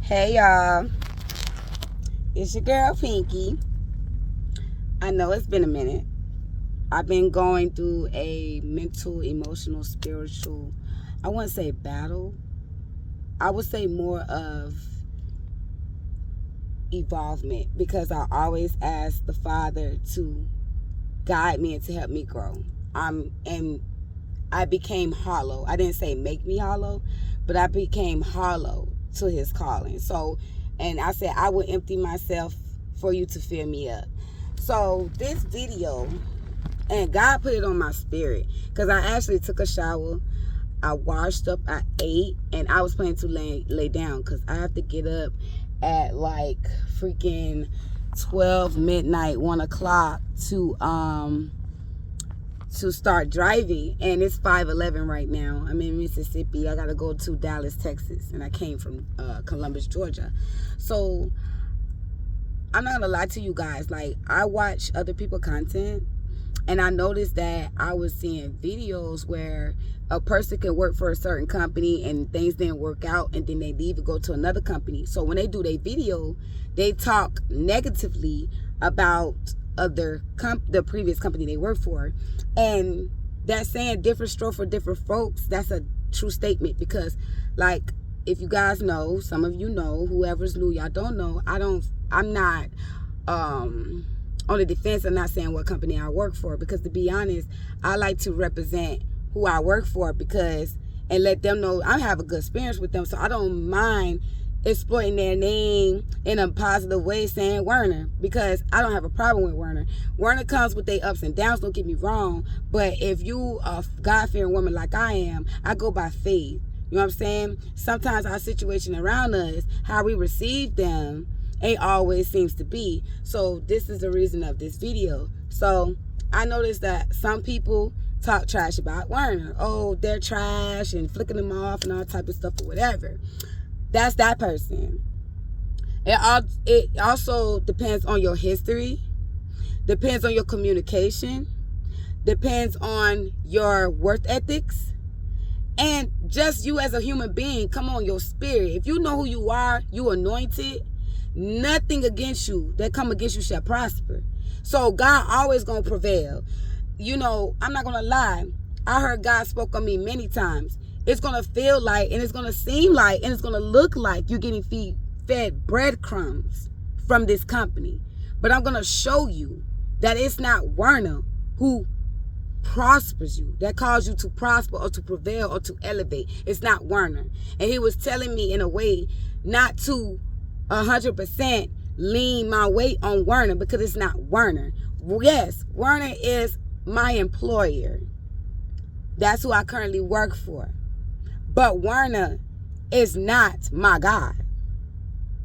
Hey y'all, it's your girl Pinky. I know it's been a minute. I've been going through a mental, emotional, spiritual, I wouldn't say battle. I would say more of evolvement, because I always ask the Father to guide me and to help me grow. And I became hollow. I didn't say make me hollow, but I became hollow to his calling. So, and I said I would empty myself for you to fill me up. So this video, and God put it on my spirit, because I actually took a shower, I washed up, I ate, and I was planning to lay down, because I have to get up at like freaking 12 midnight, 1 o'clock to start driving. And it's 5:11 right now. I'm in Mississippi. I gotta go to Dallas, Texas, and I came from Columbus, Georgia. So I'm not gonna lie to you guys, like, I watch other people content, and I noticed that I was seeing videos where a person can work for a certain company and things didn't work out, and then they leave and go to another company. So when they do their video, they talk negatively about the previous company they worked for. And that saying, different stroke for different folks, that's a true statement. Because, like, if you guys know, some of you know, whoever's new, y'all don't know, I'm not on the defense of not saying what company I work for, because to be honest, I like to represent who I work for, because, and let them know I have a good experience with them. So I don't mind exploiting their name in a positive way, saying Werner, because I don't have a problem with Werner. Werner comes with their ups and downs, don't get me wrong, but if you a God-fearing woman like I am, I go by faith. You know what I'm saying? Sometimes our situation around us, how we receive them, ain't always seems to be. So this is the reason of this video. So I noticed that some people talk trash about Werner. Oh, they're trash, and flicking them off and all type of stuff or whatever. That's that person. It also depends on your history, depends on your communication, depends on your worth ethics, and just you as a human being. Come on, your spirit. If you know who you are, you anointed, nothing against you that come against you shall prosper. So God always gonna prevail. You know, I'm not gonna lie, I heard God spoke on me many times. It's gonna feel like, and it's gonna seem like, and it's gonna look like you're getting fed breadcrumbs from this company. But I'm gonna show you that it's not Werner who prospers you, that calls you to prosper or to prevail or to elevate. It's not Werner. And he was telling me in a way not to 100% lean my weight on Werner, because it's not Werner. Yes, Werner is my employer. That's who I currently work for. But Werner is not my God.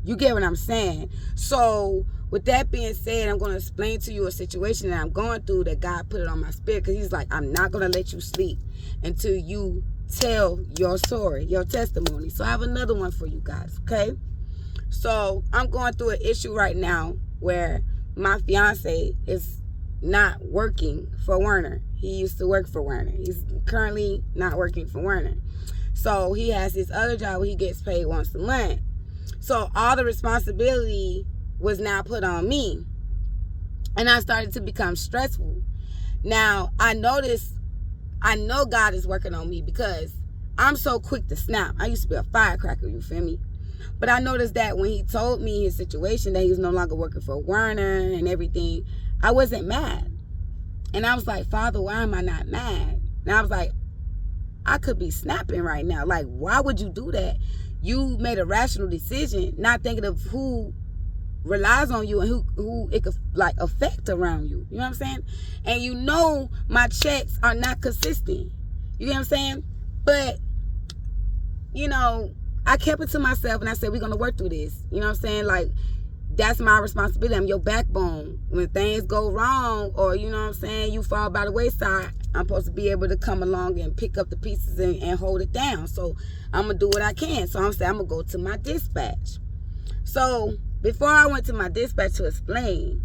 You get what I'm saying? So with that being said, I'm going to explain to you a situation that I'm going through, that God put it on my spirit, because he's like, I'm not going to let you sleep until you tell your story, your testimony. So I have another one for you guys, okay? So I'm going through an issue right now where my fiance is not working for Werner. He used to work for Werner. He's currently not working for Werner. So he has this other job where he gets paid once a month. So all the responsibility was now put on me. And I started to become stressful. Now, I know God is working on me, because I'm so quick to snap. I used to be a firecracker, you feel me? But I noticed that when he told me his situation, that he was no longer working for Werner and everything, I wasn't mad. And I was like, Father, why am I not mad? And I was like, I could be snapping right now. Like, why would you do that? You made a rational decision, not thinking of who relies on you and who it could like affect around you. You know what I'm saying? And you know my checks are not consistent. You know what I'm saying? But, you know, I kept it to myself, and I said, we're going to work through this. You know what I'm saying? Like, that's my responsibility. I'm your backbone. When things go wrong, or, you know what I'm saying, you fall by the wayside, I'm supposed to be able to come along and pick up the pieces and hold it down. So I'm going to do what I can. So I'm saying I'm going to go to my dispatch. So before I went to my dispatch to explain,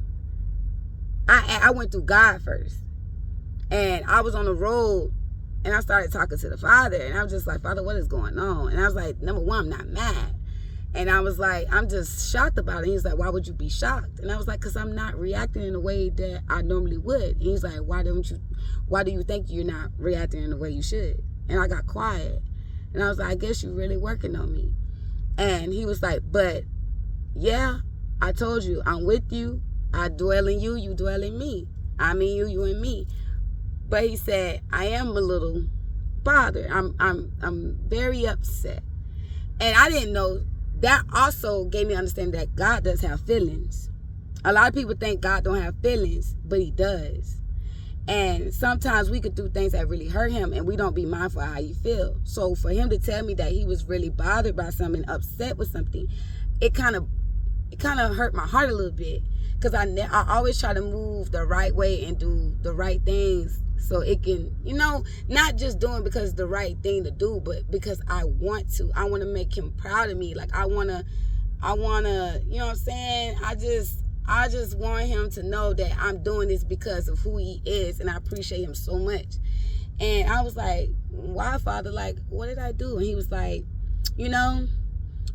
I went through God first. And I was on the road, and I started talking to the Father. And I was just like, Father, what is going on? And I was like, number one, I'm not mad. And I was like, I'm just shocked about it. He was like, why would you be shocked? And I was like, because I'm not reacting in a way that I normally would. And he's like, why do you think you're not reacting in the way you should? And I got quiet. And I was like, I guess you're really working on me. And he was like, but yeah, I told you, I'm with you. I dwell in you, you dwell in me. I'm in you, you in me. But he said, I am a little bothered. I'm very upset. And I didn't know. That also gave me understanding that God does have feelings. A lot of people think God don't have feelings, but he does. And sometimes we could do things that really hurt him and we don't be mindful of how you feel. So for him to tell me that he was really bothered by something, upset with something, it kind of hurt my heart a little bit. Because I always try to move the right way and do the right things so it can, not just doing because it's the right thing to do, but because I want to. I want to make him proud of me. Like I want to, you know what I'm saying? I just want him to know that I'm doing this because of who he is, and I appreciate him so much. And I was like, why, Father? Like, what did I do? And he was like,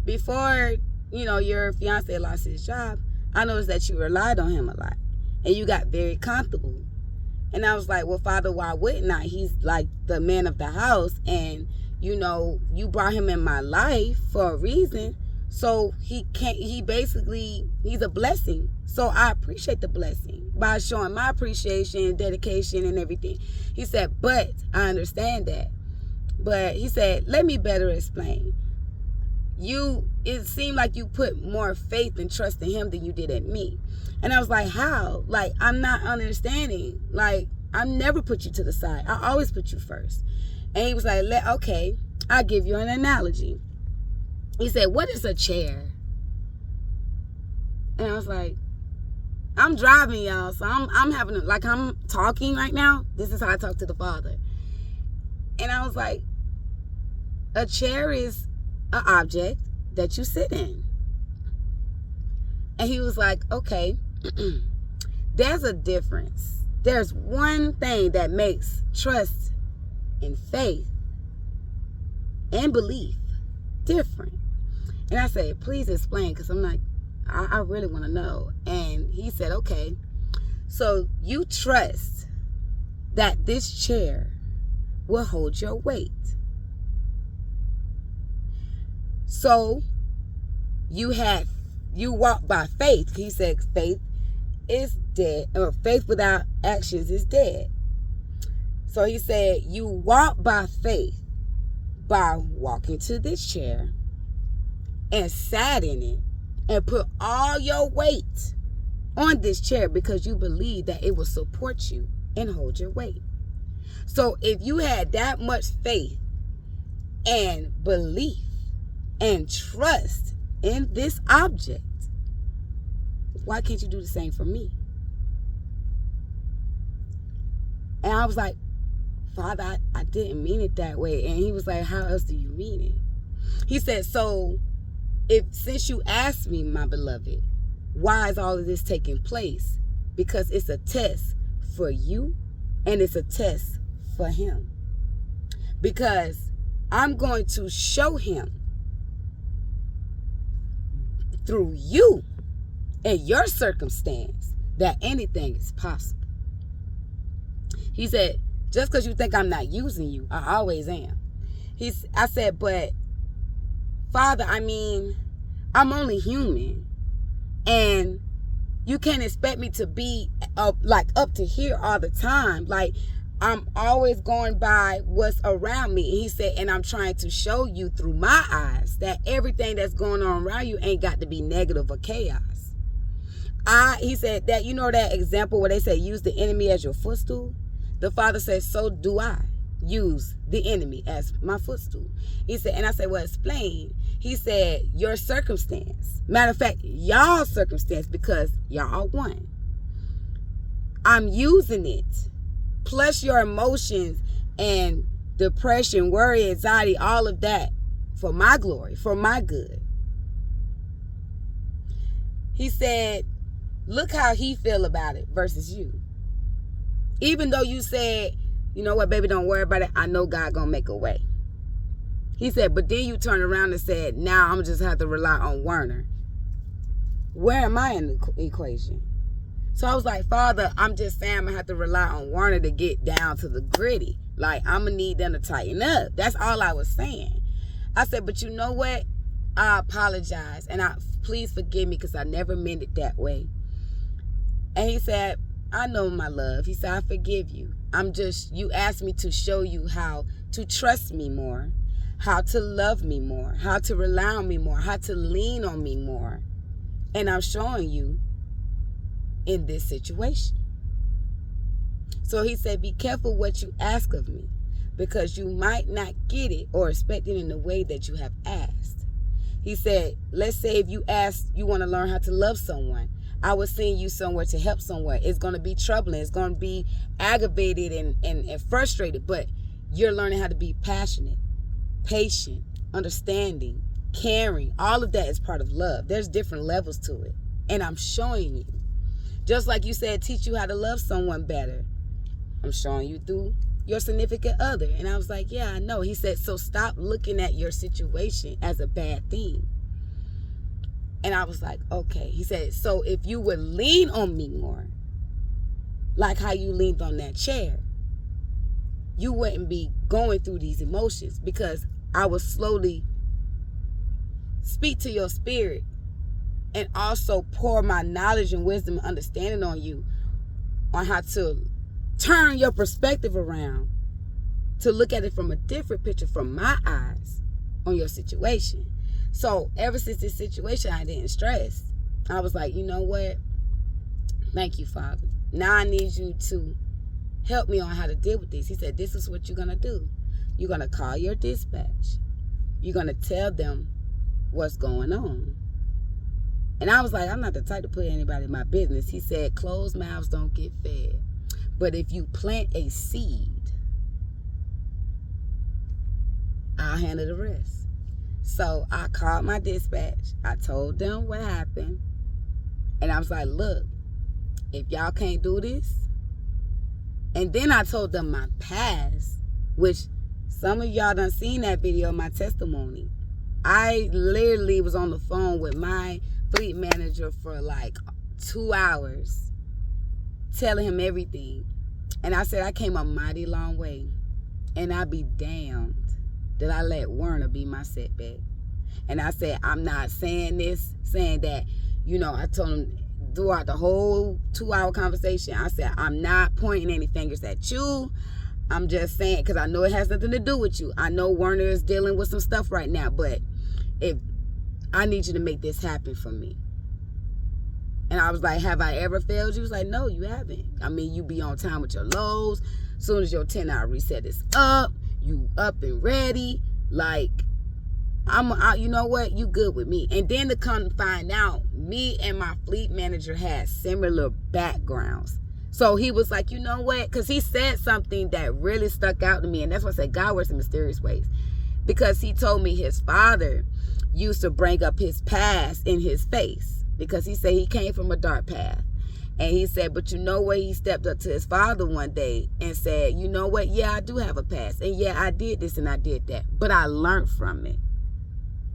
before, your fiance lost his job, I noticed that you relied on him a lot and you got very comfortable. And I was like, well, Father, why wouldn't I? He's like the man of the house, and you brought him in my life for a reason. So he's a blessing. So I appreciate the blessing by showing my appreciation, dedication, and everything. He said, but I understand that. But he said, let me better explain. It seemed like you put more faith and trust in him than you did in me. And I was like, how? Like, I'm not understanding. Like, I never put you to the side. I always put you first. And he was like, okay, I'll give you an analogy. He said, what is a chair? And I was like, I'm driving, y'all. So I'm talking right now. This is how I talk to the Father. And I was like, a chair is an object that you sit in. And he was like, okay, there's a difference. There's one thing that makes trust and faith and belief different. And I said, please explain, because I'm like, I really want to know. And he said, okay, so you trust that this chair will hold your weight. So you walk by faith. He said faith is dead, or faith without actions is dead. So he said you walk by faith by walking to this chair and sat in it and put all your weight on this chair because you believe that it will support you and hold your weight. So if you had that much faith and belief and trust in this object, why can't you do the same for me? And I was like, Father, I didn't mean it that way. And he was like, how else do you mean it? He said, so since you asked me, my beloved, why is all of this taking place? Because it's a test for you and it's a test for him. Because I'm going to show him through you and your circumstance that anything is possible. He said, just because you think I'm not using you, I always am. I said, but Father, I'm only human. And you can't expect me to be up to here all the time. Like, I'm always going by what's around me. And he said, and I'm trying to show you through my eyes that everything that's going on around you ain't got to be negative or chaos. He said that, that example where they say use the enemy as your footstool? The Father says, so do I use the enemy as my footstool. He said, and I said, well, explain. He said, your circumstance. Matter of fact, y'all's circumstance, because y'all are one. I'm using it, plus your emotions and depression, worry, anxiety, all of that, for my glory, for my good. He said, look how he feel about it versus you. Even though you said, you know what, baby, don't worry about it. I know God gonna make a way. He said, but then you turned around and said, now I'm just have to rely on Werner. Where am I in the equation? So I was like, Father, I'm just saying I'm going to have to rely on Werner to get down to the gritty. Like, I'm going to need them to tighten up. That's all I was saying. I said, but you know what? I apologize. And please forgive me because I never meant it that way. And he said, I know, my love. He said, I forgive you. You asked me to show you how to trust me more, how to love me more, how to rely on me more, how to lean on me more. And I'm showing you in this situation. So he said, be careful what you ask of me, because you might not get it or expect it in the way that you have asked. He said, let's say if you want to learn how to love someone, I was sending you somewhere to help someone. It's going to be troubling. It's going to be aggravated and frustrated, but you're learning how to be passionate, patient, understanding, caring. All of that is part of love. There's different levels to it. And I'm showing you. Just like you said, teach you how to love someone better. I'm showing you through your significant other. And I was like, yeah, I know. He said, so stop looking at your situation as a bad thing. And I was like, okay. He said, so if you would lean on me more, like how you leaned on that chair, you wouldn't be going through these emotions, because I would slowly speak to your spirit and also pour my knowledge and wisdom and understanding on you on how to turn your perspective around to look at it from a different picture, from my eyes, on your situation. So ever since this situation, I didn't stress. I was like, you know what? Thank you, Father. Now I need you to help me on how to deal with this. He said, this is what you're going to do. You're going to call your dispatch. You're going to tell them what's going on. And I was like, I'm not the type to put anybody in my business. He said, closed mouths don't get fed. But if you plant a seed, I'll handle the rest. So I called my dispatch. I told them what happened. And I was like, look, if y'all can't do this. And then I told them my past, which some of y'all done seen that video, my testimony. I literally was on the phone with my fleet manager for like 2 hours, telling him everything. And I said, I came a mighty long way. And I'd be damned that I let Werner be my setback. And I said, I'm not saying that, I told him throughout the whole 2-hour conversation, I said, I'm not pointing any fingers at you. I'm just saying, because I know it has nothing to do with you. I know Werner is dealing with some stuff right now, but if I need you to make this happen for me. And I was like, have I ever failed you? He was like, no, you haven't. I mean, you be on time with your lows. As soon as your 10-hour reset is up, you up and ready. Like, you know what? You good with me. And then to come to find out, me and my fleet manager had similar backgrounds. So he was like, you know what? Because he said something that really stuck out to me. And that's why I said God works in mysterious ways. Because he told me his father used to bring up his past in his face. Because he said he came from a dark path. And he said, but you know what? He stepped up to his father one day and said, you know what? Yeah, I do have a past. And yeah, I did this and I did that. But I learned from it.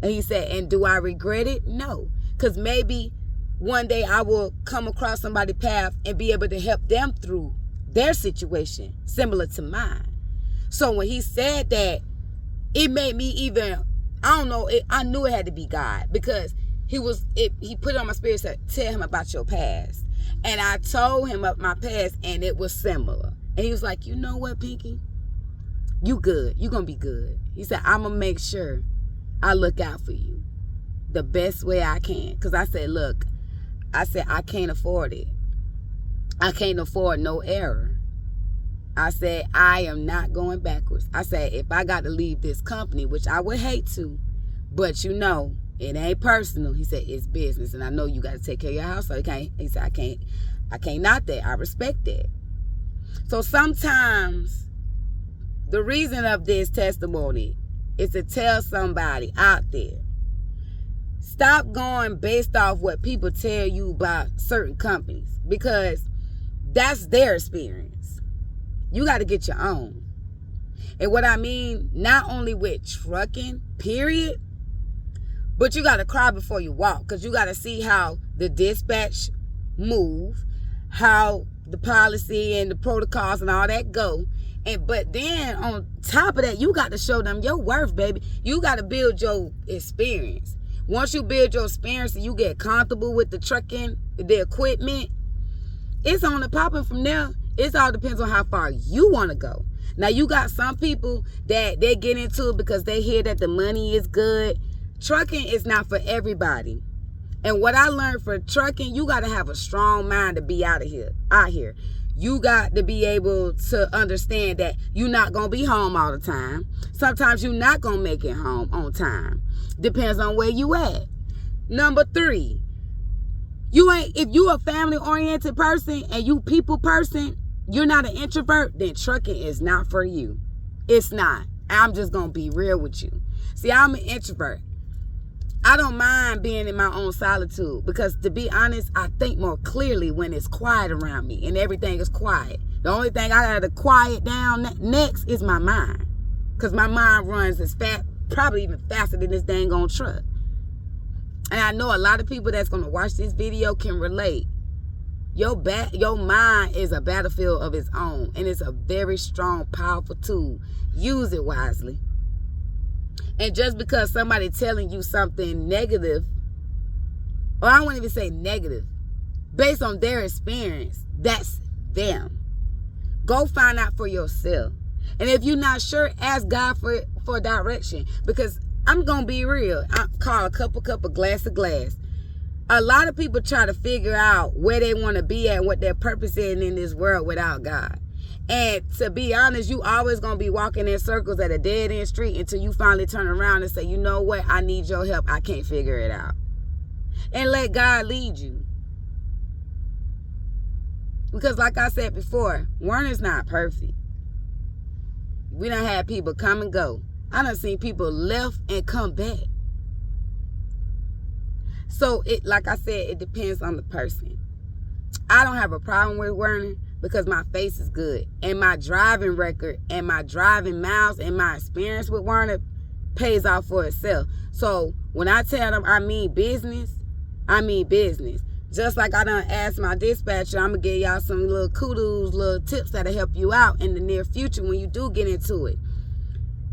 And he said, and do I regret it? No. Because maybe one day I will come across somebody's path and be able to help them through their situation similar to mine. So when he said that, it made me even, I don't know, I knew it had to be God, because he put it on my spirit, said, tell him about your past. And I told him about my past, and it was similar. And he was like, you know what, Pinky? You good. You gonna be good. He said, I'm gonna make sure I look out for you the best way I can. Because I said, look, I can't afford it. I can't afford no error. I said, I am not going backwards. I said, if I got to leave this company, which I would hate to, but it ain't personal. He said, it's business. And I know you got to take care of your house. So he said, I can't not that. I respect that. So sometimes the reason of this testimony is to tell somebody out there, stop going based off what people tell you about certain companies, because that's their experience. You got to get your own. And what I mean, not only with trucking, period, but you got to cry before you walk, because you got to see how the dispatch move, how the policy and the protocols and all that go. But then on top of that, you got to show them your worth, baby. You got to build your experience. Once you build your experience and you get comfortable with the trucking, the equipment, it's on the popping from there. It all depends on how far you want to go. Now, you got some people that they get into it because they hear that the money is good. Trucking is not for everybody. And what I learned for trucking, you got to have a strong mind to be out here. You got to be able to understand that you're not going to be home all the time. Sometimes you're not going to make it home on time. Depends on where you at. Number 3, if you a family-oriented person and you people person, you're not an introvert, then trucking is not for you. It's not. I'm just going to be real with you. See, I'm an introvert. I don't mind being in my own solitude because, to be honest, I think more clearly when it's quiet around me and everything is quiet. The only thing I got to quiet down next is my mind, because my mind runs as fast, probably even faster than this dang on truck. And I know a lot of people that's going to watch this video can relate. Your mind is a battlefield of its own, and it's a very strong, powerful tool. Use it wisely. And just because somebody telling you something negative, or I won't even say negative, based on their experience, that's them. Go find out for yourself. And if you're not sure, ask God for direction. Because I'm going to be real. I call a cup of glass. A lot of people try to figure out where they want to be at and what their purpose is in this world without God. And to be honest, you always going to be walking in circles at a dead-end street until you finally turn around and say, you know what? I need your help. I can't figure it out. And let God lead you. Because like I said before, Werner's not perfect. We done had people come and go. I done seen people left and come back. So, like I said, it depends on the person. I don't have a problem with Werner because my face is good. And my driving record and my driving miles and my experience with Werner pays off for itself. So, when I tell them I mean business, I mean business. Just like I done asked my dispatcher, I'm going to give y'all some little kudos, little tips that'll help you out in the near future when you do get into it.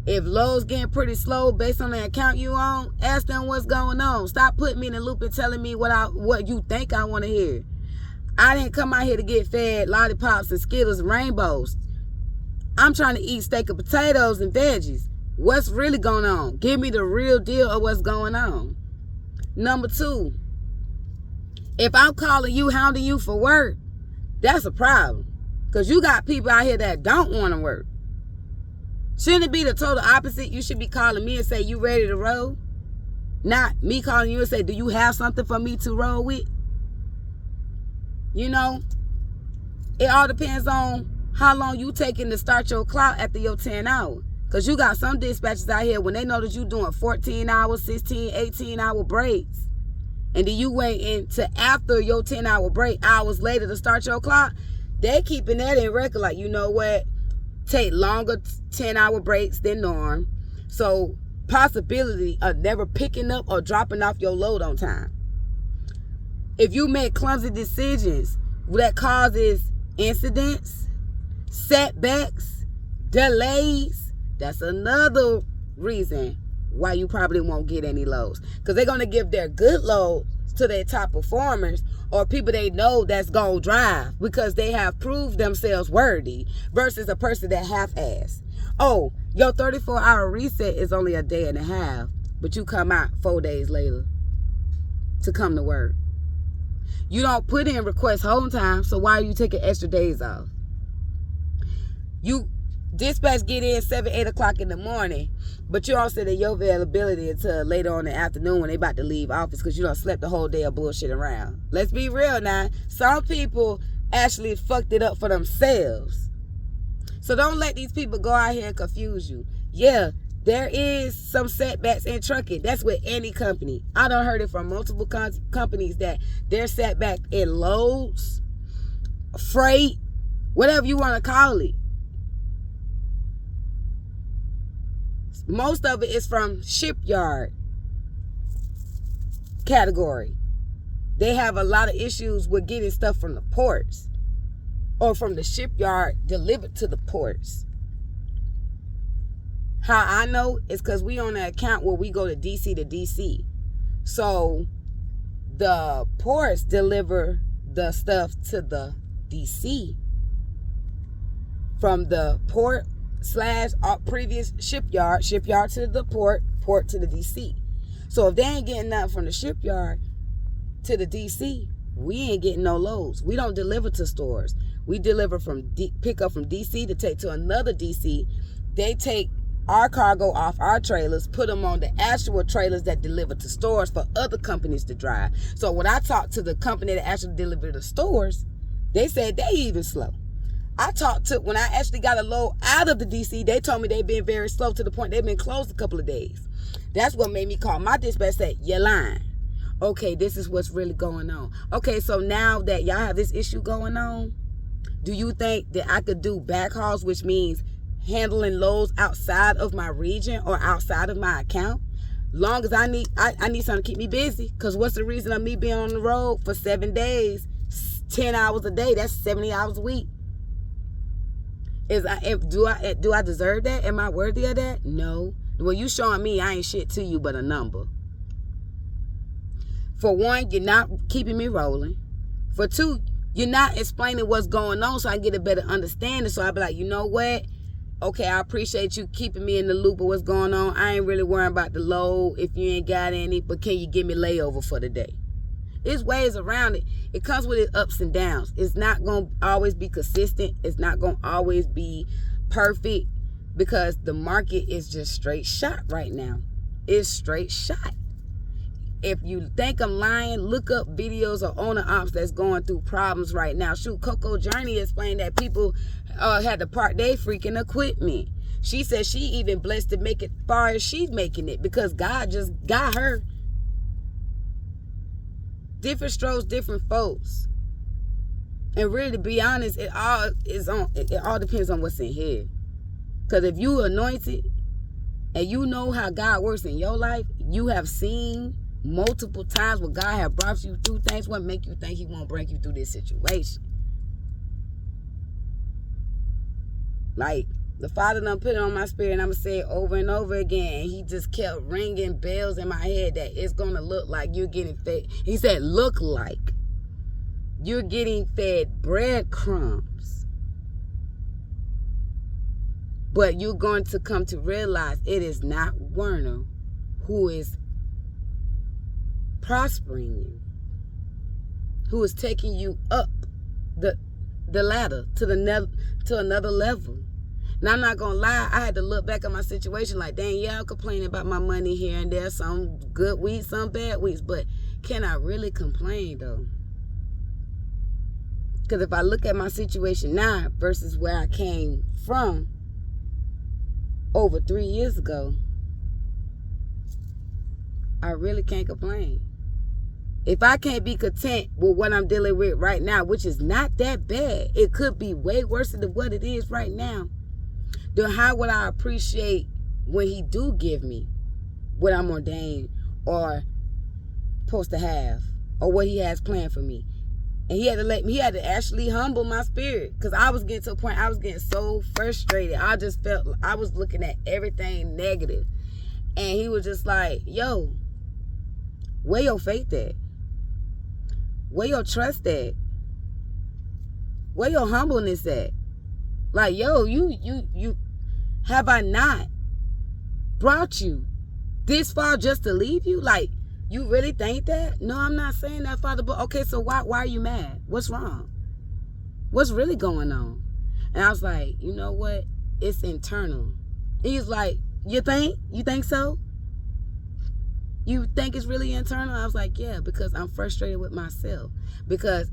If load's getting pretty slow based on the account you on, ask them what's going on. Stop putting me in the loop and telling me what you think I want to hear. I didn't come out here to get fed lollipops and Skittles and rainbows. I'm trying to eat steak and potatoes and veggies. What's really going on? Give me the real deal of what's going on. Number 2, if I'm calling you, hounding you for work, that's a problem. Because you got people out here that don't want to work. Shouldn't it be the total opposite? You should be calling me and say, you ready to roll? Not me calling you and say, do you have something for me to roll with? You know, it all depends on how long you taking to start your clock after your 10 hours. Because you got some dispatchers out here, when they know that you doing 14 hours, 16, 18-hour breaks, and then you wait into after your 10-hour break, hours later to start your clock, they keeping that in record. Like, you know what? Take longer 10-hour breaks than norm. So, possibility of never picking up or dropping off your load on time. If you make clumsy decisions that causes incidents, setbacks, delays, that's another reason why you probably won't get any loads. Because they're going to give their good loads to their top performers or people they know that's going to drive because they have proved themselves worthy versus a person that half-assed. Oh, your 34-hour reset is only a day and a half, but you come out 4 days later to come to work. You don't put in request home time, so why are you taking extra days off? You dispatch get in 7, 8 o'clock in the morning, but you don't say that your availability until later on in the afternoon when they about to leave office because you don't slept the whole day of bullshit around. Let's be real now. Some people actually fucked it up for themselves. So don't let these people go out here and confuse you. Yeah, there is some setbacks in trucking. That's with any company. I done heard it from multiple companies that their setback in loads, freight, whatever you want to call it. most of it is from shipyard category. They have a lot of issues with getting stuff from the ports or from the shipyard delivered to the ports. How I know is because we on an account where we go to DC to DC. So the ports deliver the stuff to the DC from the port / previous shipyard to the port to the DC. So if they ain't getting nothing from the shipyard to the DC, we ain't getting no loads. We don't deliver to stores. We deliver pick up from DC to take to another DC. They take our cargo off our trailers, put them on the actual trailers that deliver to stores for other companies to drive. So when I talked to the company that actually delivered to stores, they said they even slow. I talked to, when I actually got a load out of the DC, they told me they've been very slow to the point they've been closed a couple of days. That's what made me call my dispatch, said, you're lying. Okay, this is what's really going on. Okay, so now that y'all have this issue going on, do you think that I could do backhauls, which means handling loads outside of my region or outside of my account? Long as I need something to keep me busy. Because what's the reason of me being on the road for 7 days, 10 hours a day? That's 70 hours a week. Do I deserve that? Am I worthy of that? No. Well, you showing me I ain't shit to you but a number. For one, you're not keeping me rolling. For two, you're not explaining what's going on so I get a better understanding. So I'll be like, you know what? Okay, I appreciate you keeping me in the loop of what's going on. I ain't really worrying about the load if you ain't got any, but can you give me layover for the day? There's ways around it. It comes with its ups and downs. It's not going to always be consistent. It's not going to always be perfect because the market is just straight shot right now. It's straight shot. If you think I'm lying, look up videos of owner ops that's going through problems right now. Shoot, Coco Journey explained that people had to park their freaking equipment. She said she even blessed to make it far as she's making it because God just got her. Different strokes, different folks. And really, to be honest, it all depends on what's in here. Because if you anointed and you know how God works in your life, you have seen multiple times where God have brought you through things, what make you think he won't bring you through this situation? Like, the Father done put it on my spirit, and I'm going to say it over and over again. And he just kept ringing bells in my head that it's going to look like you're getting fed. He said, look like you're getting fed breadcrumbs. But you're going to come to realize it is not Werner who is prospering you, who is taking you up the ladder to another level. Now, I'm not gonna lie, I had to look back at my situation like, dang, yeah, I'm complaining about my money here and there, some good weeks, some bad weeks, but can I really complain though? Because if I look at my situation now versus where I came from over 3 years ago, I really can't complain. If I can't be content with what I'm dealing with right now, which is not that bad, it could be way worse than what it is right now, then how would I appreciate when he do give me what I'm ordained or supposed to have or what he has planned for me? And he had to actually humble my spirit because I was getting to a point, I was getting so frustrated. I just felt I was looking at everything negative. And he was just like, yo, where your faith at? Where your trust at? Where your humbleness at? Like, yo, you have I not brought you this far just to leave you? Like, you really think that? No, I'm not saying that, Father, but okay, so why are you mad? What's wrong? What's really going on? And I was like, you know what? It's internal. He's like, you think? You think so? You think it's really internal? I was like, yeah, because I'm frustrated with myself. Because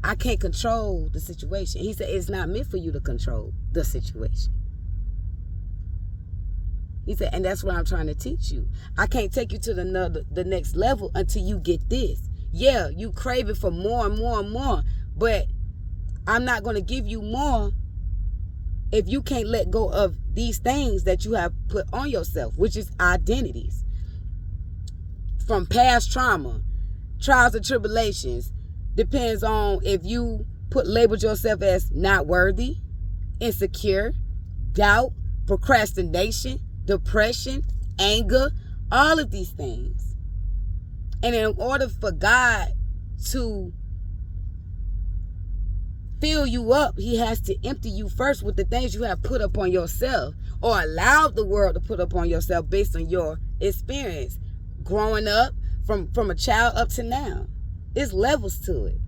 I can't control the situation. He said, it's not meant for you to control the situation. He said, and that's what I'm trying to teach you. I can't take you to the next level until you get this. Yeah, you crave it for more and more and more. But I'm not going to give you more if you can't let go of these things that you have put on yourself, which is identities from past trauma, trials and tribulations. Depends on if you labeled yourself as not worthy, insecure, doubt, procrastination, depression, anger, all of these things. And in order for God to fill you up, he has to empty you first with the things you have put upon yourself or allowed the world to put upon yourself based on your experience growing up from a child up to now. It's levels to it.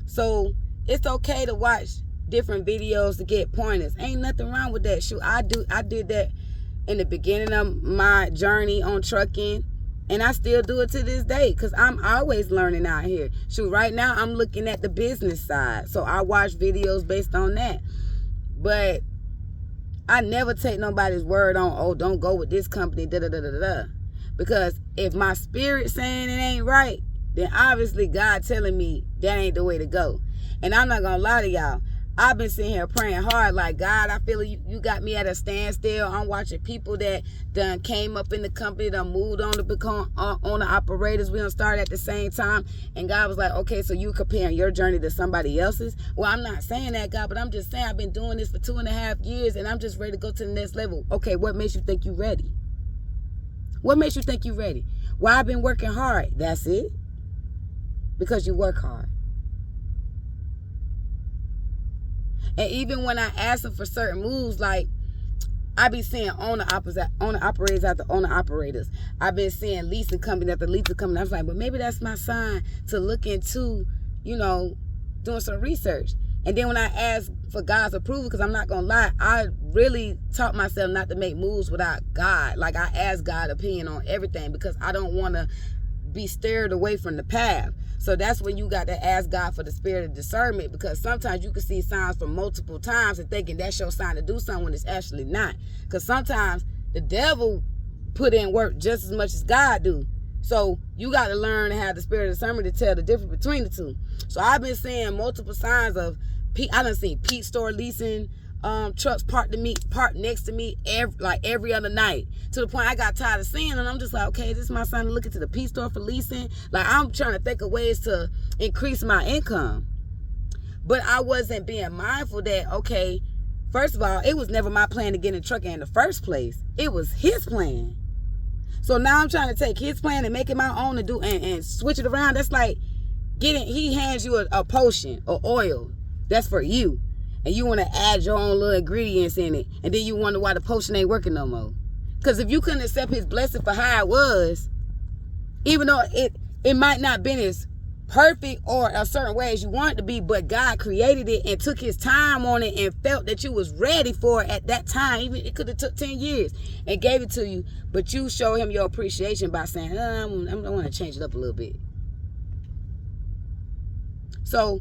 So it's okay to watch different videos to get pointers. Ain't nothing wrong with that. Shoot, I did that in the beginning of my journey on trucking, and I still do it to this day because I'm always learning out here. Shoot, right now I'm looking at the business side, so I watch videos based on that. But I never take nobody's word on, oh, don't go with this company, da-da-da-da-da. Because if my spirit saying it ain't right, then obviously God telling me that ain't the way to go. And I'm not going to lie to y'all. I've been sitting here praying hard like, God, I feel you got me at a standstill. I'm watching people that done came up in the company, done moved on to become owner operators. We done started at the same time. And God was like, okay, so you comparing your journey to somebody else's? Well, I'm not saying that, God, but I'm just saying I've been doing this for 2.5 years and I'm just ready to go to the next level. Okay, what makes you think you ready? What makes you think you ready? Well, I've been working hard. That's it. Because you work hard. And even when I ask them for certain moves, like I be seeing owner operators after owner operators. I've been seeing leasing company after leasing company. I was like, but maybe that's my sign to look into, doing some research. And then when I ask for God's approval, because I'm not going to lie, I really taught myself not to make moves without God. Like I ask God's opinion on everything because I don't want to be steered away from the path. So that's when you got to ask God for the spirit of discernment, because sometimes you can see signs from multiple times and thinking that's your sign to do something when it's actually not. Because sometimes the devil put in work just as much as God do. So you got to learn to have the spirit of discernment to tell the difference between the two. So I've been seeing multiple signs of, I done seen Pete Store leasing trucks parked next to me every other night, to the point I got tired of seeing them. I'm just like, okay, this is my sign to look into the Pete Store for leasing. Like I'm trying to think of ways to increase my income. But I wasn't being mindful that, okay, first of all, it was never my plan to get in trucking in the first place. It was his plan. So now I'm trying to take his plan and make it my own and switch it around. That's like he hands you a potion or oil. That's for you. And you want to add your own little ingredients in it. And then you wonder why the potion ain't working no more. Because if you couldn't accept his blessing for how it was, even though it might not been as perfect or a certain way as you want it to be, but God created it and took his time on it and felt that you was ready for it at that time. Even it could have took 10 years and gave it to you. But you show him your appreciation by saying, I want to change it up a little bit. So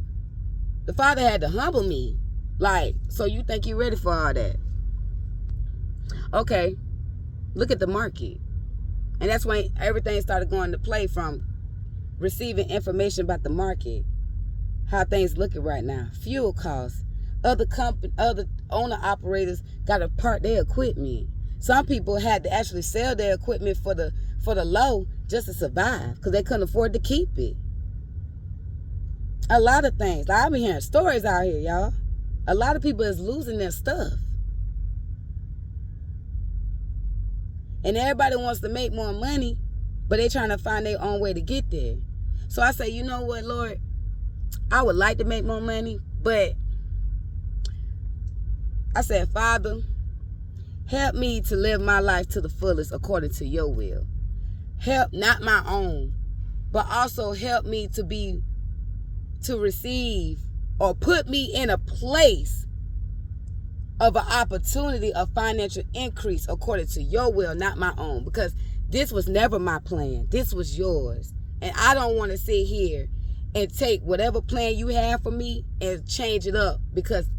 the Father had to humble me. Like, so you think you're ready for all that? Okay, look at the market. And that's when everything started going to play, from receiving information about the market, how things looking right now, fuel costs, other owner operators got to park their equipment. Some people had to actually sell their equipment for the low just to survive because they couldn't afford to keep it. A lot of things. Like, I've been hearing stories out here, y'all. A lot of people is losing their stuff. And everybody wants to make more money, but they trying to find their own way to get there. So I say, you know what, Lord? I would like to make more money, but I said, Father, help me to live my life to the fullest according to your will. Help, not my own, but also help me to receive or put me in a place of an opportunity of financial increase according to your will, not my own. Because this was never my plan. This was yours. And I don't want to sit here and take whatever plan you have for me and change it up because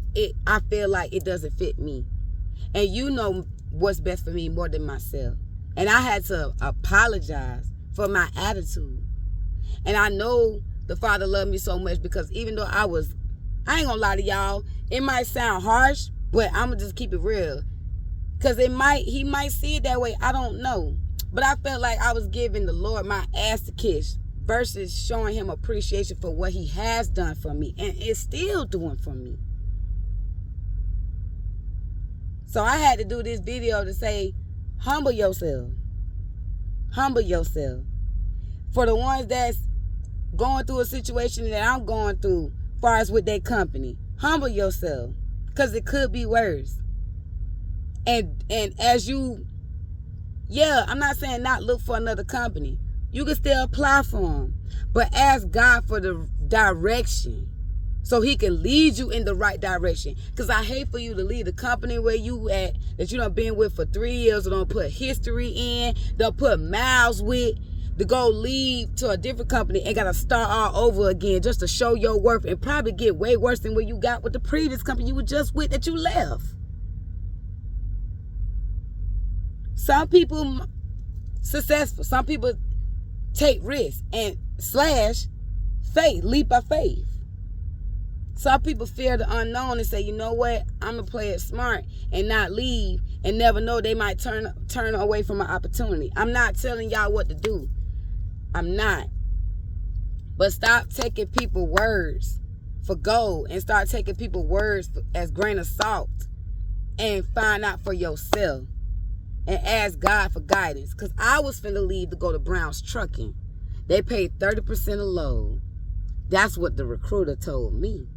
I feel like it doesn't fit me. And you know what's best for me more than myself. And I had to apologize for my attitude. And I know the Father loved me so much because even though I was I ain't gonna lie to y'all. It might sound harsh, but I'm gonna just keep it real. Cause he might see it that way. I don't know. But I felt like I was giving the Lord my ass to kiss versus showing him appreciation for what he has done for me and is still doing for me. So I had to do this video to say, humble yourself. Humble yourself. For the ones that's going through a situation that I'm going through, as far as with their company, humble yourself. Because it could be worse. And as you, I'm not saying not look for another company. You can still apply for them. But ask God for the direction. So he can lead you in the right direction. Because I hate for you to leave the company where you at, that you done been with for 3 years, or don't put history in, don't put miles with, to go leave to a different company and got to start all over again just to show your worth and probably get way worse than what you got with the previous company you were just with that you left. Some people successful. Some people take risks and / faith, leap by faith. Some people fear the unknown and say, you know what, I'm going to play it smart and not leave and never know they might turn away from an opportunity. I'm not telling y'all what to do. I'm not. But stop taking people's words for gold and start taking people's words as grain of salt and find out for yourself and ask God for guidance. Because I was finna leave to go to Brown's Trucking. They paid 30% a load. That's what the recruiter told me.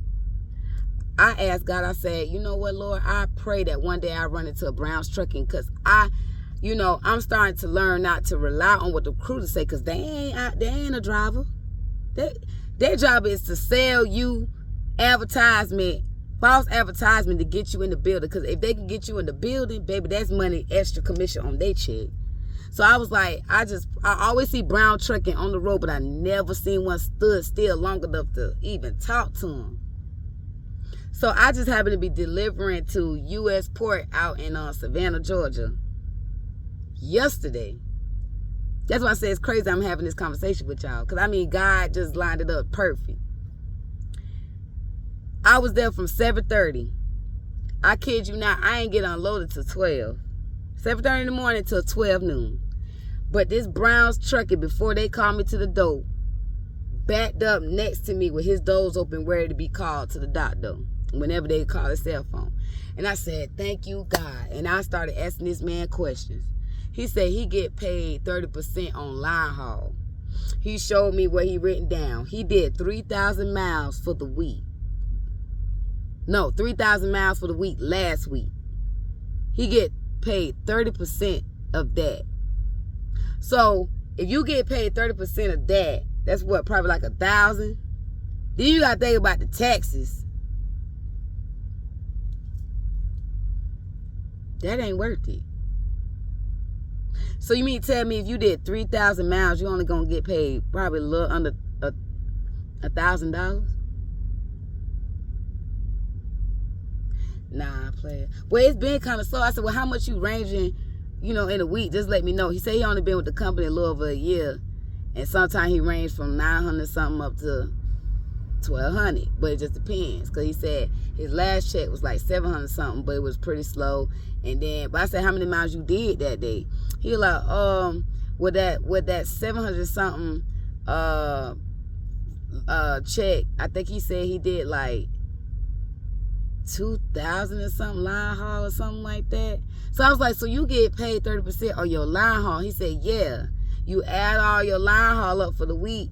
I asked God, I said, you know what, Lord, I pray that one day I run into a Brown's Trucking, because I'm starting to learn not to rely on what the recruiters say, because they ain't a driver. Their job is to sell you false advertisement to get you in the building, because if they can get you in the building, baby, that's money, extra commission on their check. So I was like, I always see Brown Trucking on the road, but I never seen one stood still long enough to even talk to them. So I just happened to be delivering to U.S. Port out in Savannah, Georgia yesterday. That's why I say it's crazy I'm having this conversation with y'all. Because, God just lined it up perfect. I was there from 7:30. I kid you not, I ain't get unloaded till 12. 7:30 in the morning till 12 noon. But this Brown's Trucking, before they called me to the door, backed up next to me with his doors open, ready to be called to the doctor whenever they call his cell phone. And I said, thank you, God. And I started asking this man questions. He said he get paid 30% on line haul. He showed me what he written down. He did 3,000 miles for the week. No, 3,000 miles for the week last week. He get paid 30% of that. So if you get paid 30% of that, that's what, probably like 1,000. Then you gotta think about the taxes. That ain't worth it. So you mean to tell me if you did 3,000 miles, you only gonna get paid probably a little under $1,000? Nah, player. Well, it's been kind of slow. I said, well, how much you ranging, in a week? Just let me know. He said he only been with the company a little over a year. And sometimes he ranged from 900 something up to 1,200. But it just depends. Because he said his last check was like 700 something, but it was pretty slow. And then, but I said, how many miles you did that day? He was like, with that 700 something check, I think he said he did like 2,000 or something line haul or something like that. So I was like, so you get paid 30% on your line haul? He said, yeah. You add all your line haul up for the week,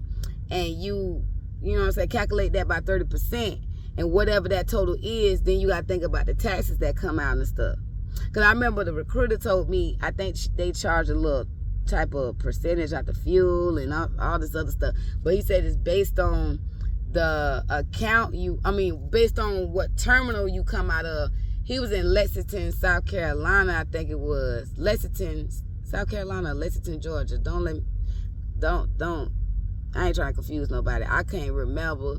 and you know what I'm saying, calculate that by 30%, and whatever that total is, then you got to think about the taxes that come out and stuff. Because I remember the recruiter told me, I think they charge a little type of percentage out the fuel and all this other stuff. But he said it's based on the account based on what terminal you come out of. He was in Lexington, South Carolina, I think it was. Lexington, South Carolina, Lexington, Georgia. I ain't trying to confuse nobody. I can't remember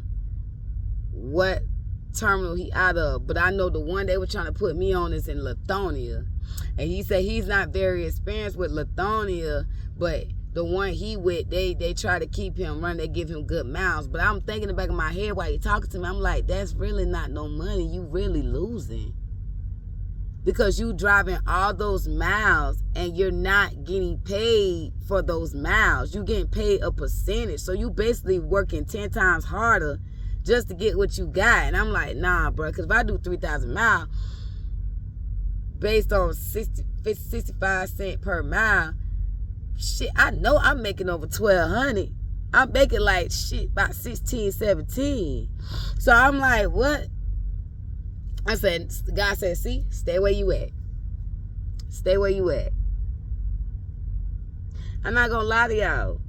what terminal he out of, but I know the one they were trying to put me on is in Lithonia. And he said he's not very experienced with Lithonia, but the one he with, they try to keep him running. They give him good miles. But I'm thinking in the back of my head while you're talking to me, I'm like, that's really not no money. You really losing. Because you driving all those miles and you're not getting paid for those miles. You getting paid a percentage. So you basically working 10 times harder just to get what you got. And I'm like, nah, bro. Because if I do 3,000 miles based on 65 cents per mile, shit, I know I'm making over 1,200. I'm making like shit about 16, 17. So I'm like, what? I said, God said, see, stay where you at. Stay where you at. I'm not gonna lie to y'all.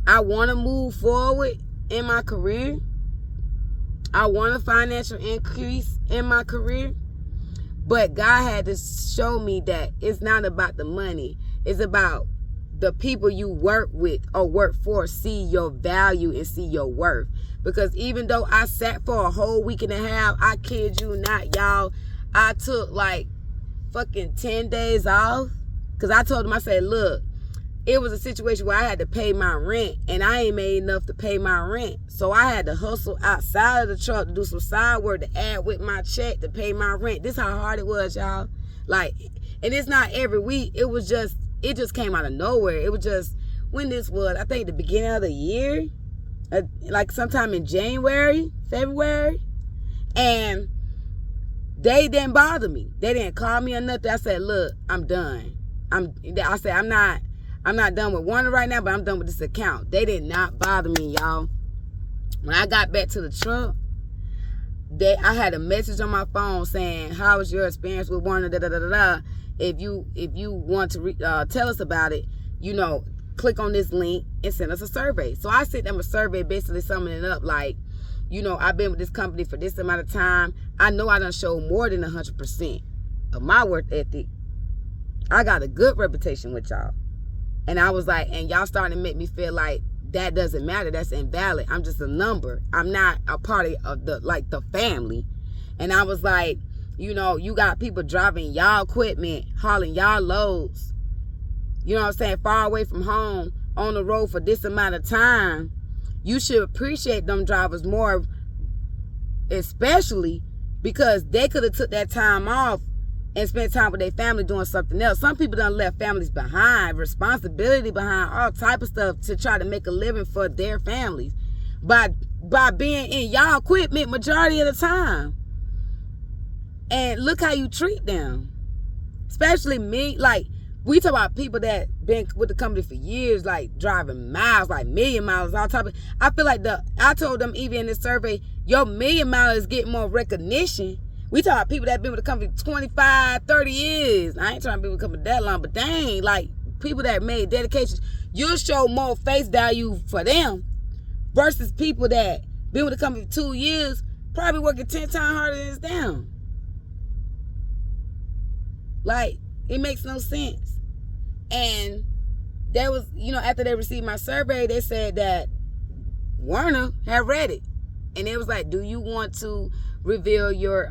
I want to move forward in my career. I want a financial increase in my career. But God had to show me that it's not about the money. It's about the people you work with or work for see your value and see your worth. Because even though I sat for a whole week and a half, I kid you not, y'all, I took like fucking 10 days off. Because I told them, I said, look, it was a situation where I had to pay my rent and I ain't made enough to pay my rent. So I had to hustle outside of the truck to do some side work to add with my check to pay my rent. This how hard it was, y'all. Like, and it's not every week. It just came out of nowhere. It was just, when this was, I think the beginning of the year, like sometime in January, February. And they didn't bother me. They didn't call me or nothing. I said, look, I'm done. I said, I'm not done with Warner right now, but I'm done with this account. They did not bother me, y'all. When I got back to the truck, I had a message on my phone saying, how was your experience with Warner, da da da da da. If you want to tell us about it, click on this link and send us a survey. So I sent them a survey basically summing it up like, I've been with this company for this amount of time. I know I done showed more than 100% of my work ethic. I got a good reputation with y'all. And I was like, and y'all starting to make me feel like that doesn't matter. That's invalid. I'm just a number. I'm not a part of the family. And I was like, you got people driving y'all equipment, hauling y'all loads, you know what I'm saying, far away from home, on the road for this amount of time. You should appreciate them drivers more, especially because they could have took that time off and spent time with their family doing something else. Some people done left families behind, responsibility behind, all type of stuff to try to make a living for their families by being in y'all equipment majority of the time. And look how you treat them. Especially me, like, we talk about people that been with the company for years, like driving miles, like million miles, all type of. I feel like I told them even in this survey, your million miles is getting more recognition. We talk about people that been with the company 25, 30 years. I ain't trying to be with the company that long, but dang, like people that made dedications, you'll show more face value for them versus people that been with the company for 2 years, probably working 10 times harder than them. Like, it makes no sense. And there was, after they received my survey, they said that Warner had read it. And it was like, do you want to reveal your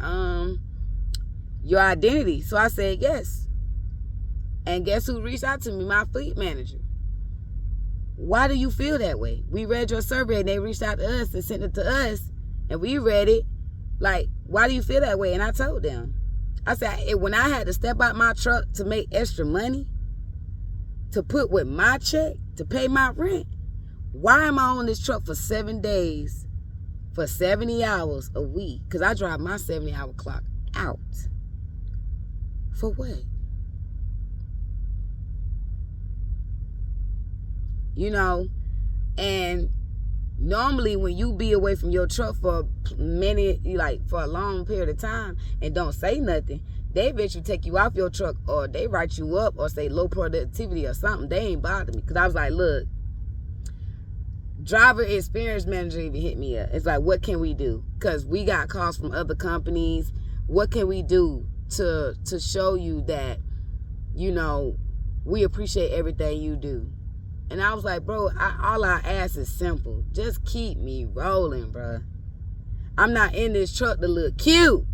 identity? So I said yes. And guess who reached out to me? My fleet manager. Why do you feel that way? We read your survey and they reached out to us and sent it to us and we read it. Like, why do you feel that way? And I told them. I said, when I had to step out my truck to make extra money, to put with my check, to pay my rent, why am I on this truck for 7 days, for 70 hours a week? Because I drive my 70-hour clock out. For what? And normally when you be away from your truck for for a long period of time and don't say nothing, they eventually take you off your truck or they write you up or say low productivity or something. They ain't bothered me. Because I was like, look, driver experience manager even hit me up. It's like, what can we do? Because we got calls from other companies. What can we do to show you that, we appreciate everything you do? And I was like, bro, all I ask is simple. Just keep me rolling, bro. I'm not in this truck to look cute.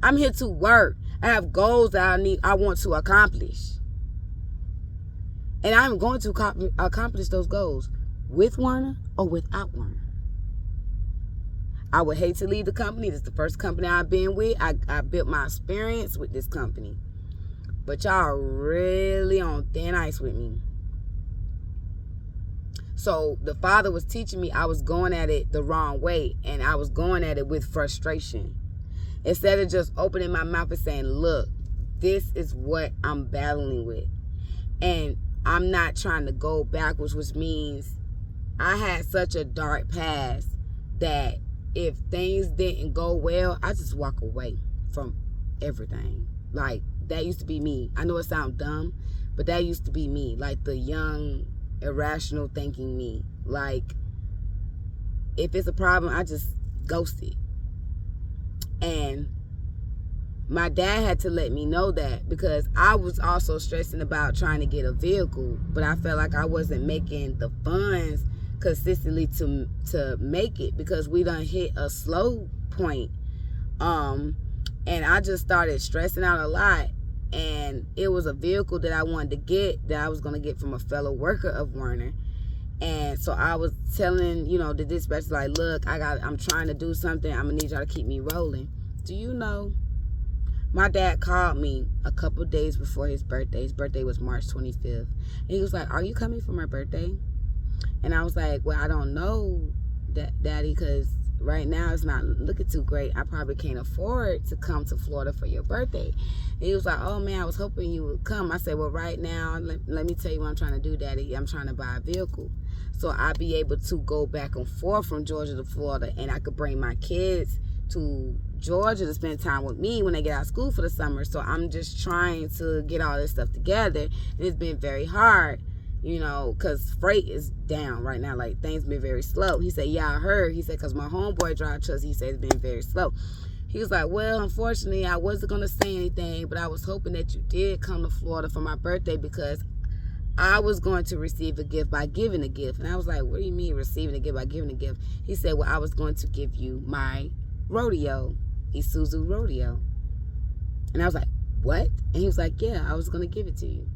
I'm here to work. I have goals that I want to accomplish. And I'm going to accomplish those goals with Werner or without Werner. I would hate to leave the company. This is the first company I've been with. I built my experience with this company. But y'all are really on thin ice with me. So the Father was teaching me I was going at it the wrong way. And I was going at it with frustration. Instead of just opening my mouth and saying, look, this is what I'm battling with. And I'm not trying to go backwards, which means I had such a dark past that if things didn't go well, I just walk away from everything. Like, that used to be me. I know it sounds dumb, but that used to be me. Like, the young, irrational thinking me. Like, if it's a problem, I just ghost it. And my dad had to let me know that, because I was also stressing about trying to get a vehicle, but I felt like I wasn't making the funds consistently to make it, because we done hit a slow point. And I just started stressing out a lot. And it was a vehicle that I wanted to get, that I was going to get from a fellow worker of Werner. And so I was telling, the dispatcher, like, look, I'm trying to do something. I'm going to need y'all to keep me rolling. Do you know, my dad called me a couple days before his birthday. His birthday was March 25th. And he was like, are you coming for my birthday? And I was like, well, I don't know, Daddy, because right now it's not looking too great. I probably can't afford to come to Florida for your birthday. And he was like, oh, man, I was hoping you would come. I said, well, right now, let me tell you what I'm trying to do, Daddy. I'm trying to buy a vehicle. So I'll be able to go back and forth from Georgia to Florida, and I could bring my kids to Georgia to spend time with me when they get out of school for the summer. So I'm just trying to get all this stuff together. And it's been very hard, because freight is down right now. Like, things been very slow. He said, yeah, I heard. He said, because my homeboy drive trucks, he said it's been very slow. He was like, well, unfortunately, I wasn't going to say anything, but I was hoping that you did come to Florida for my birthday, because I was going to receive a gift by giving a gift. And I was like, what do you mean receiving a gift by giving a gift? He said, well, I was going to give you my rodeo, Isuzu rodeo. And I was like, what? And he was like, yeah, I was going to give it to you.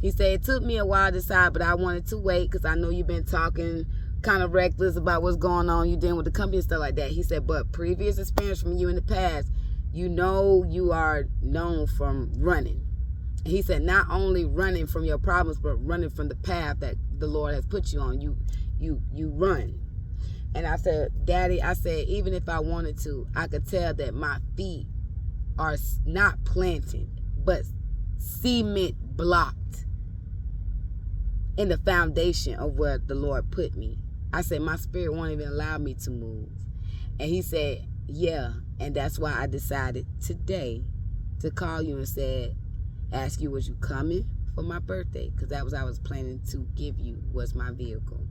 He said, it took me a while to decide, but I wanted to wait, because I know you've been talking kind of reckless about what's going on, you dealing with the company and stuff like that. He said, but previous experience from you in the past, you are known from running. And he said, not only running from your problems, but running from the path that the Lord has put you on. You run. And I said, Daddy, even if I wanted to, I could tell that my feet are not planted, but cement blocked in the foundation of where the Lord put me. I said, my spirit won't even allow me to move. And he said, yeah. And that's why I decided today to call you and ask you, was you coming for my birthday? Because that was I was planning to give you, was my vehicle.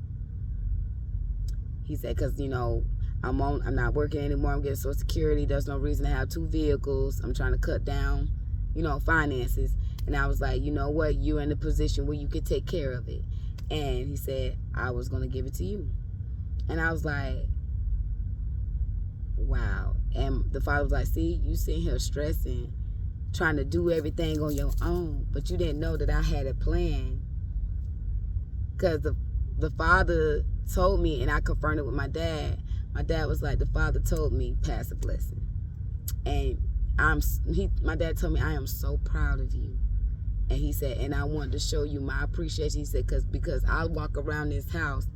He said, because, I'm not working anymore. I'm getting Social Security. There's no reason to have two vehicles. I'm trying to cut down, finances. And I was like, you know what? You're in a position where you could take care of it. And he said, I was going to give it to you. And I was like, wow. And the Father was like, see, you sitting here stressing, trying to do everything on your own, but you didn't know that I had a plan. Because the Father told me, and I confirmed it with my dad. My dad was like, the Father told me, pass a blessing. And my dad told me, I am so proud of you. And he said, and I wanted to show you my appreciation. He said, because I walk around this house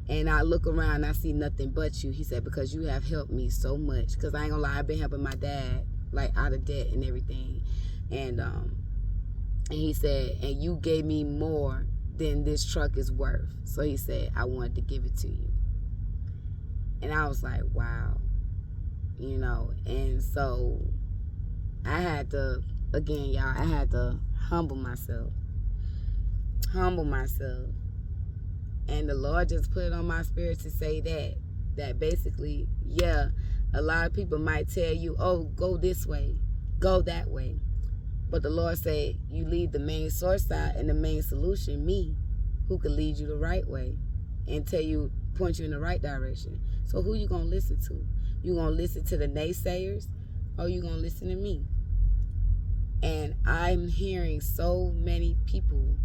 and I look around and I see nothing but you. He said, because you have helped me so much. Because I ain't gonna lie, I've been helping my dad, like, out of debt and everything. And he said, and you gave me more than this truck is worth. So he said, I wanted to give it to you. And I was like, wow. And so I had to, again, y'all, I had to humble myself. And the Lord just put it on my spirit to say that basically, yeah, a lot of people might tell you, oh, go this way, go that way. But the Lord said, you leave the main source side and the main solution, me, who can lead you the right way and point you in the right direction. So who you going to listen to? You going to listen to the naysayers, or you going to listen to me? And I'm hearing so many people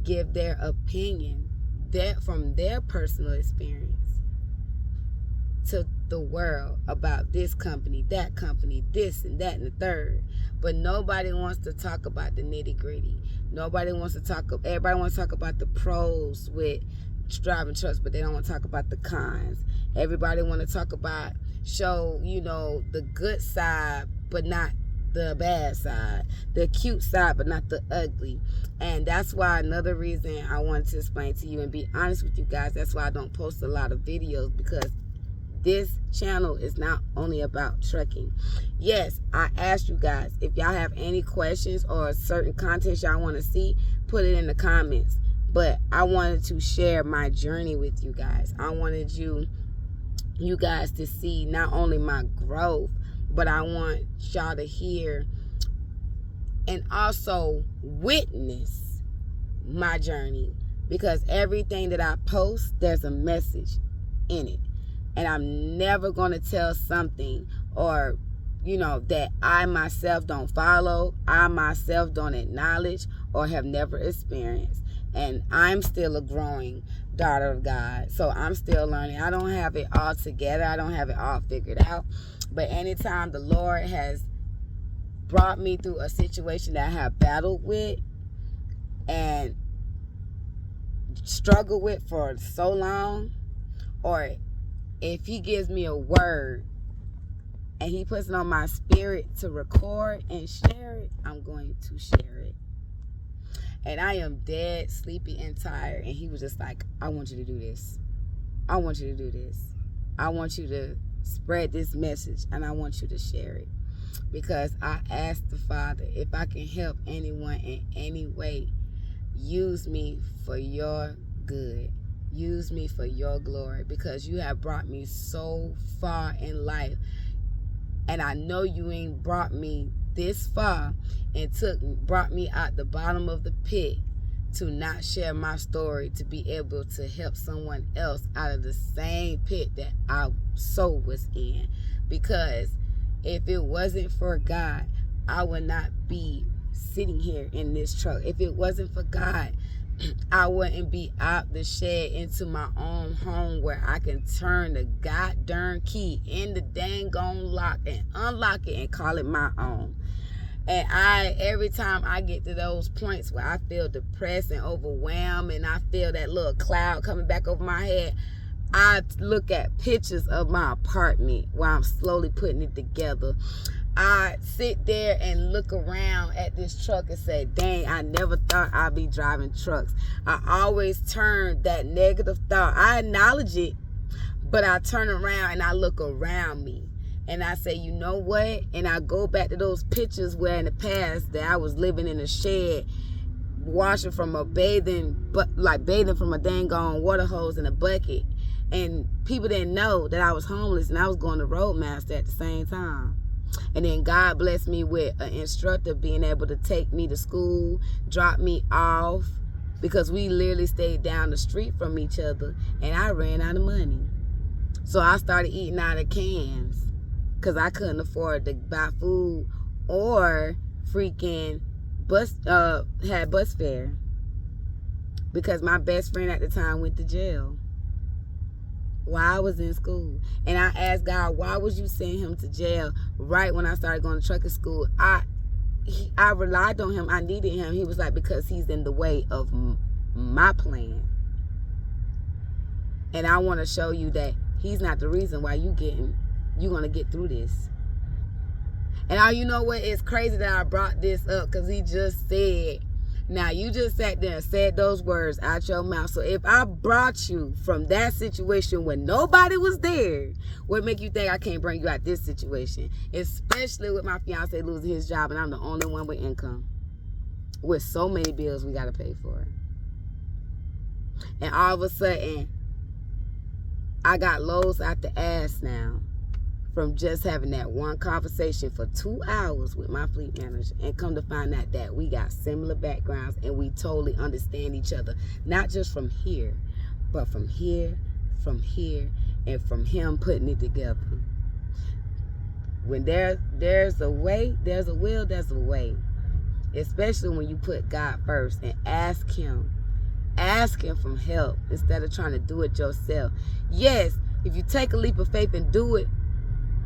give their opinion from their personal experience to the world about this company, that company, this and that and the third. But nobody wants to talk about the nitty gritty. Everybody wants to talk about the pros with driving trucks, but they don't want to talk about the cons. Everybody want to talk about, show, the good side, but not the bad side, the cute side, but not the ugly. And that's why another reason I wanted to explain to you and be honest with you guys, that's why I don't post a lot of videos, because this channel is not only about trucking. Yes, I asked you guys, if y'all have any questions or certain content y'all want to see, put it in the comments. But I wanted to share my journey with you guys. I wanted you guys to see not only my growth, but I want y'all to hear and also witness my journey, because everything that I post, there's a message in it. And I'm never going to tell something or, that I myself don't follow, I myself don't acknowledge, or have never experienced. And I'm still a growing daughter of God. So I'm still learning. I don't have it all together. I don't have it all figured out. But anytime the Lord has brought me through a situation that I have battled with and struggled with for so long, or if he gives me a word and he puts it on my spirit to record and share it, I'm going to share it. And I am dead, sleepy, and tired. And he was just like, I want you to do this. I want you to do this. I want you to spread this message, and I want you to share it. Because I asked the Father, if I can help anyone in any way, use me for your good. Use me for your glory, because you have brought me so far in life. And I know you ain't brought me this far and brought me out the bottom of the pit to not share my story, to be able to help someone else out of the same pit that I so was in. Because if it wasn't for God, I would not be sitting here in this truck. If it wasn't for God, I wouldn't be out the shed into my own home where I can turn the goddamn key in the dang on lock and unlock it and call it my own. And every time I get to those points where I feel depressed and overwhelmed and I feel that little cloud coming back over my head, I look at pictures of my apartment while I'm slowly putting it together. I sit there and look around at this truck and say, dang, I never thought I'd be driving trucks. I always turn that negative thought. I acknowledge it, but I turn around and I look around me. And I say, you know what? And I go back to those pictures where in the past that I was living in a shed, washing from bathing from a dang on water hose in a bucket. And people didn't know that I was homeless and I was going to Roadmaster at the same time. And then God blessed me with an instructor being able to take me to school, drop me off, because we literally stayed down the street from each other, and I ran out of money. So I started eating out of cans because I couldn't afford to buy food or freaking had bus fare, because my best friend at the time went to jail while I was in school. And I asked God, why would you send him to jail right when I started going to trucking school? I relied on him. I needed him. He was like, because he's in the way of my plan. And I want to show you that he's not the reason why you're going to get through this. And you know what? It's crazy that I brought this up, because he just said, now you just sat there and said those words out your mouth. So if I brought you from that situation when nobody was there, what make you think I can't bring you out this situation? Especially with my fiance losing his job and I'm the only one with income, with so many bills we got to pay for. And all of a sudden, I got loads out the ass now from just having that one conversation for 2 hours with my fleet manager, and come to find out that we got similar backgrounds and we totally understand each other, not just from here, but from here, and from him putting it together. When there's a way, there's a will, there's a way. Especially when you put God first and ask him asking for help instead of trying to do it yourself. Yes, if you take a leap of faith and do it,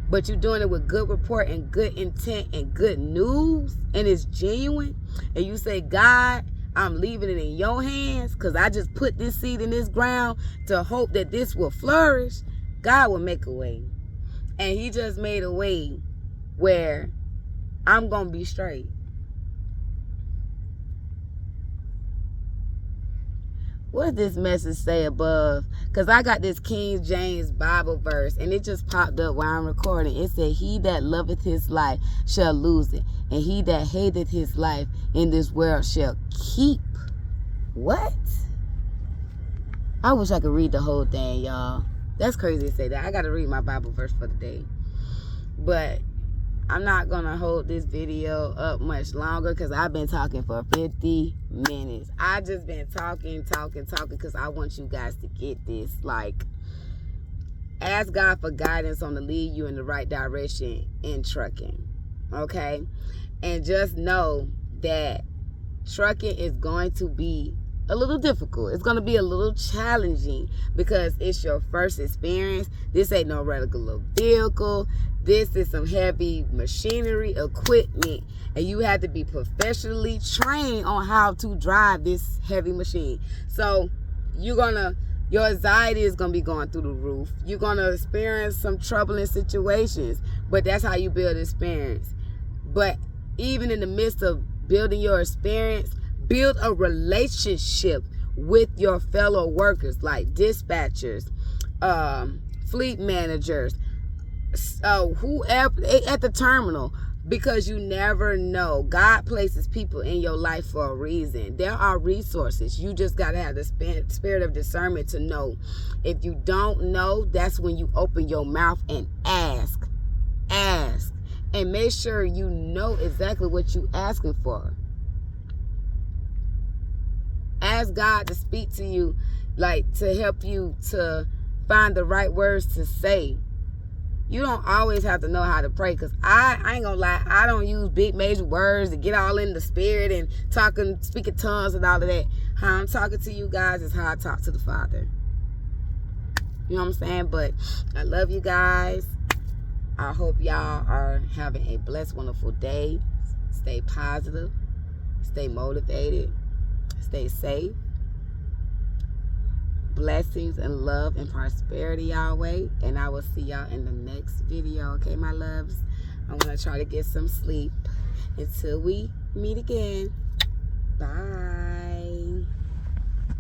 but you're doing it with good report and good intent and good news, and it's genuine, and you say, God, I'm leaving it in your hands because I just put this seed in this ground to hope that this will flourish, God will make a way. And he just made a way where I'm going to be straight. What does this message say above? Because I got this King James Bible verse, and it just popped up while I'm recording. It said, he that loveth his life shall lose it, and he that hateth his life in this world shall keep. What? I wish I could read the whole thing, y'all. That's crazy to say that. I got to read my Bible verse for the day. But I'm not going to hold this video up much longer because I've been talking for 50 minutes. I just been talking because I want you guys to get this. Like, ask God for guidance on to lead you in the right direction in trucking. Okay? And just know that trucking is going to be a little difficult. It's going to be a little challenging because it's your first experience. This ain't no regular vehicle. This is some heavy machinery, equipment, and you have to be professionally trained on how to drive this heavy machine. So your anxiety is going to be going through the roof. You're going to experience some troubling situations, but that's how you build experience. But even in the midst of building your experience, build a relationship with your fellow workers like dispatchers, fleet managers, whoever at the terminal, because you never know. God places people in your life for a reason. There are resources. You just got to have the spirit of discernment to know. If you don't know, that's when you open your mouth and ask. And make sure you know exactly what you're asking for. Ask God to speak to you, like to help you to find the right words to say. You don't always have to know how to pray, because I ain't gonna lie, I don't use big major words to get all in the spirit and speaking tongues and all of that. How I'm talking to you guys is how I talk to the Father. You know what I'm saying? But I love you guys. I hope y'all are having a blessed, wonderful day. Stay positive. Stay motivated. Stay safe. Blessings and love and prosperity y'all way. And I will see y'all in the next video. Okay, my loves? I'm going to try to get some sleep until we meet again. Bye.